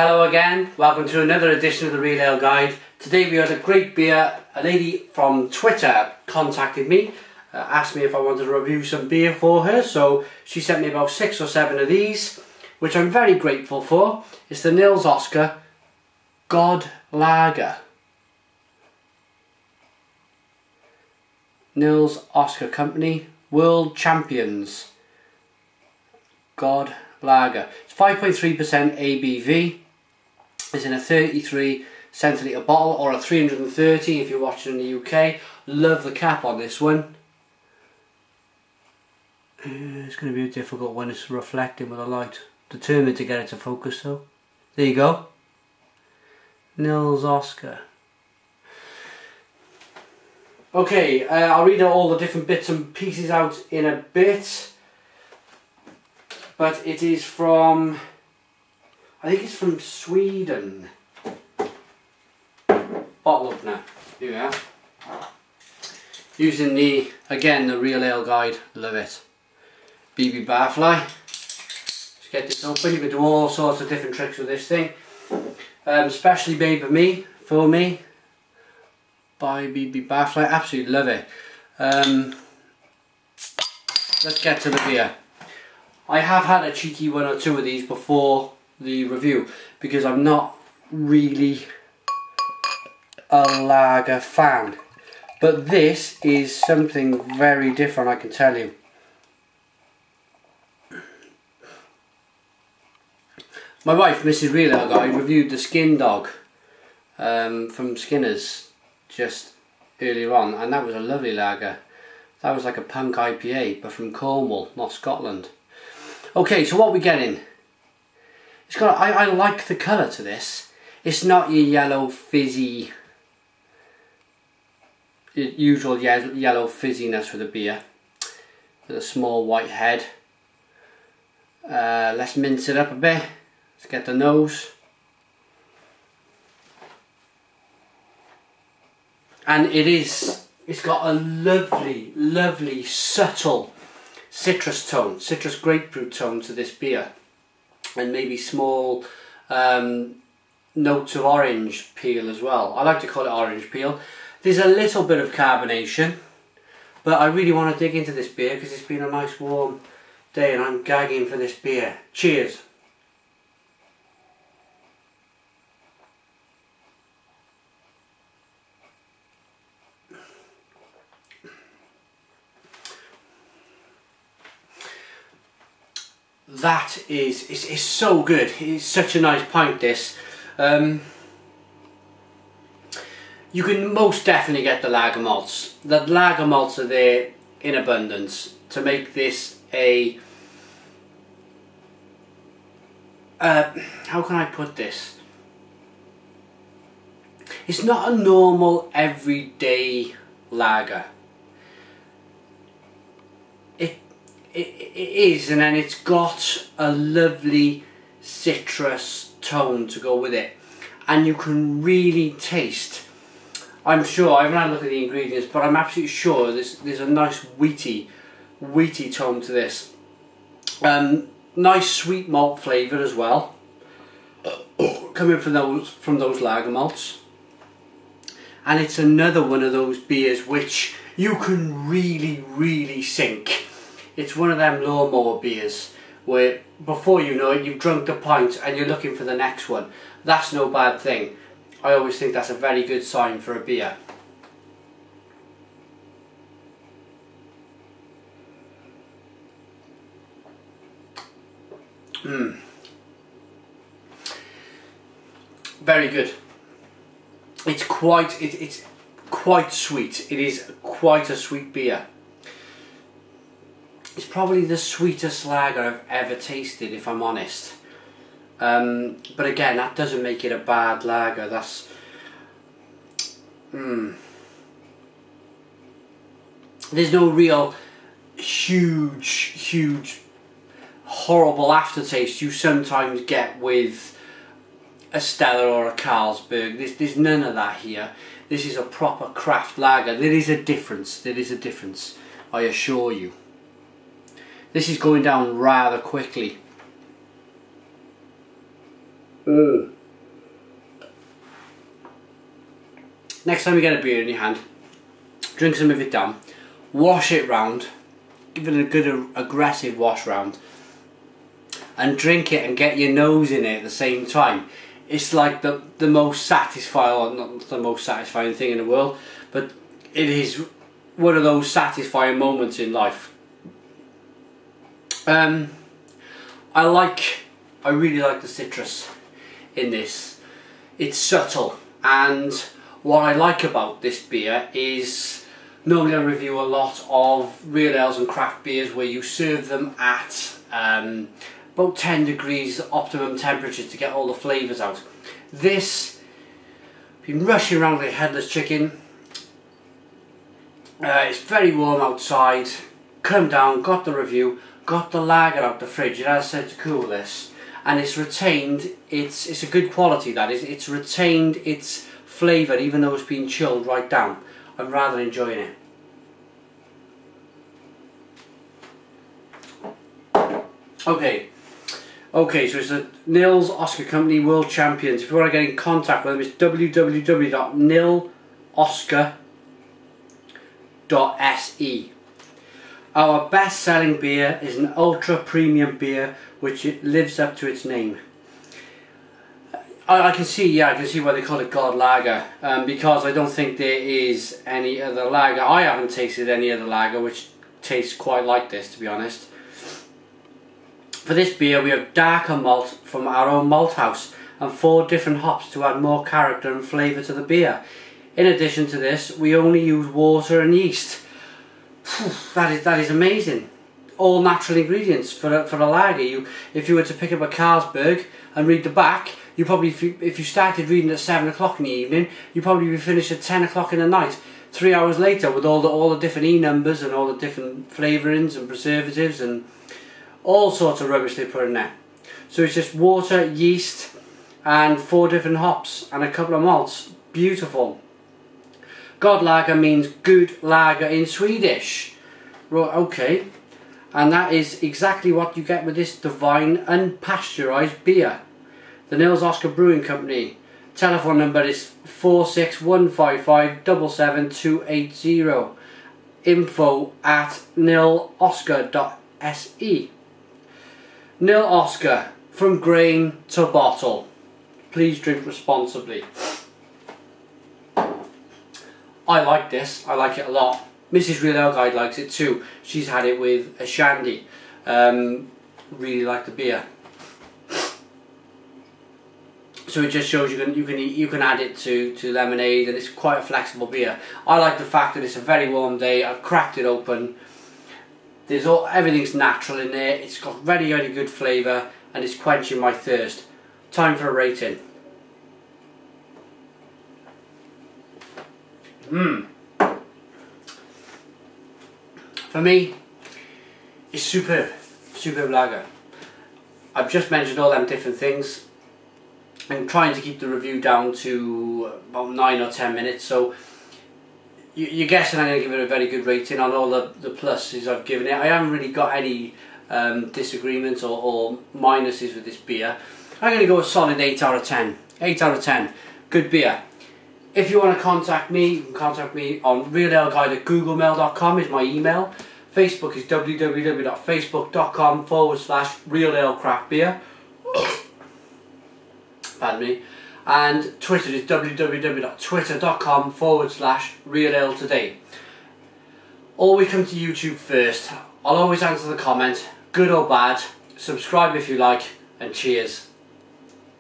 Hello again, welcome to another edition of the Real Ale Guide. Today we had a great beer. A lady from Twitter contacted me, asked me if I wanted to review some beer for her, so she sent me about 6 or 7 of these, which I'm very grateful for. It's the Nils God Lager. Nils Company, World Champions God Lager. It's 5.3% ABV. It's in a 33 centilitre bottle, or a 330 if you're watching in the UK. Love the cap on this one. It's going to be a difficult one. It's reflecting with a light. Determined to get it to focus though. There you go. Nils Oscar. Okay, I'll read out all the different bits and pieces out in a bit. But it is from, I think it's from Sweden. Bottle opener. Here we are. Using the, again, the Real Ale Guide. Love it. BB Barfly. Let's get this open. You can do all sorts of different tricks with this thing. Specially made for me, by BB Barfly. Absolutely love it. Let's get to the beer. I have had a cheeky 1 or 2 of these before the review because I'm not really a lager fan, but this is something very different, I can tell you. My wife, Mrs. Real Ale Guide, reviewed the Skin Dog from Skinner's just earlier on, and that was a lovely lager. That was like a punk IPA, but from Cornwall, not Scotland. Okay, so what are we getting? It's got. I like the colour to this. It's not your yellow fizzy, usual yellow fizziness with a beer, with a small white head. Let's mince it up a bit. Let's get the nose. And it's got a lovely, lovely, subtle citrus tone, citrus grapefruit tone to this beer, and maybe small notes of orange peel as well. I like to call it orange peel. There's a little bit of carbonation, but I really want to dig into this beer because it's been a nice warm day and I'm gagging for this beer. Cheers. That is so good. It's such a nice pint, this. You can most definitely get the lager malts. The lager malts are there in abundance to make this a... how can I put this? It's not a normal everyday lager. It is, and then it's got a lovely citrus tone to go with it, and you can really taste, I'm sure, I haven't had a look at the ingredients, but I'm absolutely sure there's a nice wheaty tone to this. Nice sweet malt flavour as well, coming from those lager malts. And it's another one of those beers which you can really sink. It's one of them lawnmower beers where before you know it you've drunk the pint and you're looking for the next one. That's no bad thing. I always think that's a very good sign for a beer. Very good. It's quite sweet. It is quite a sweet beer. It's probably the sweetest lager I've ever tasted, if I'm honest. But again, that doesn't make it a bad lager. That's... There's no real huge, horrible aftertaste you sometimes get with a Stella or a Carlsberg. There's none of that here. This is a proper craft lager. There is a difference. There is a difference, I assure you. This is going down rather quickly. Next time you get a beer in your hand, drink some of it down, wash it round, give it a good aggressive wash round, and drink it and get your nose in it at the same time. It's like the most satisfying, or not the most satisfying thing in the world, but it is one of those satisfying moments in life. I really like the citrus in this. It's subtle, and what I like about this beer is, normally I review a lot of real ales and craft beers where you serve them at about 10 degrees optimum temperature to get all the flavours out. This, been rushing around like a headless chicken. It's very warm outside. Come down, got the review, got the lager out the fridge. It has said to cool this, and it's retained. It's a good quality, that is. It's retained its flavour even though it's been chilled right down. I'm rather enjoying it. Okay, so it's the Nils Oscar Company World Champions. If you want to get in contact with them, it's www.niloscar.se. Our best selling beer is an ultra premium beer which it lives up to its name. I can see why they call it God Lager, because I don't think there is any other lager. I haven't tasted any other lager which tastes quite like this, to be honest. For this beer we have darker malt from our own malt house and 4 different hops to add more character and flavour to the beer. In addition to this, we only use water and yeast. That is amazing. All natural ingredients for a lager. If you were to pick up a Carlsberg and read the back, you probably, if you started reading at 7 o'clock in the evening, you'd probably be finished at 10 o'clock in the night. 3 hours later, with all the different E numbers and all the different flavourings and preservatives and all sorts of rubbish they put in there. So it's just water, yeast and 4 different hops and a couple of malts. Beautiful. God Lager means good lager in Swedish. Right, okay. And that is exactly what you get with this divine unpasteurised beer. The Nils Oscar Brewing Company. Telephone number is 46155 77280. info@niloscar.se. Nil Oscar, from grain to bottle. Please drink responsibly. I like this, I like it a lot. Mrs. Real Ale Guide likes it too. She's had it with a shandy. Really like the beer. So it just shows you can add it to lemonade, and it's quite a flexible beer. I like the fact that it's a very warm day. I've cracked it open. Everything's natural in there. It's got very good flavour and it's quenching my thirst. Time for a rating. For me, it's superb lager. I've just mentioned all them different things. I'm trying to keep the review down to about 9 or 10 minutes, so you're guessing I'm going to give it a very good rating on all the pluses I've given it. I haven't really got any disagreements or minuses with this beer. I'm going to go a solid 8 out of 10. 8 out of 10. Good beer. If you want to contact me, you can contact me on realaleguide@googlemail.com is my email. Facebook is www.facebook.com/realaleCraftBeer. Pardon me. And Twitter is www.twitter.com/realaletoday. Always come to YouTube first. I'll always answer the comment, good or bad. Subscribe if you like, and cheers.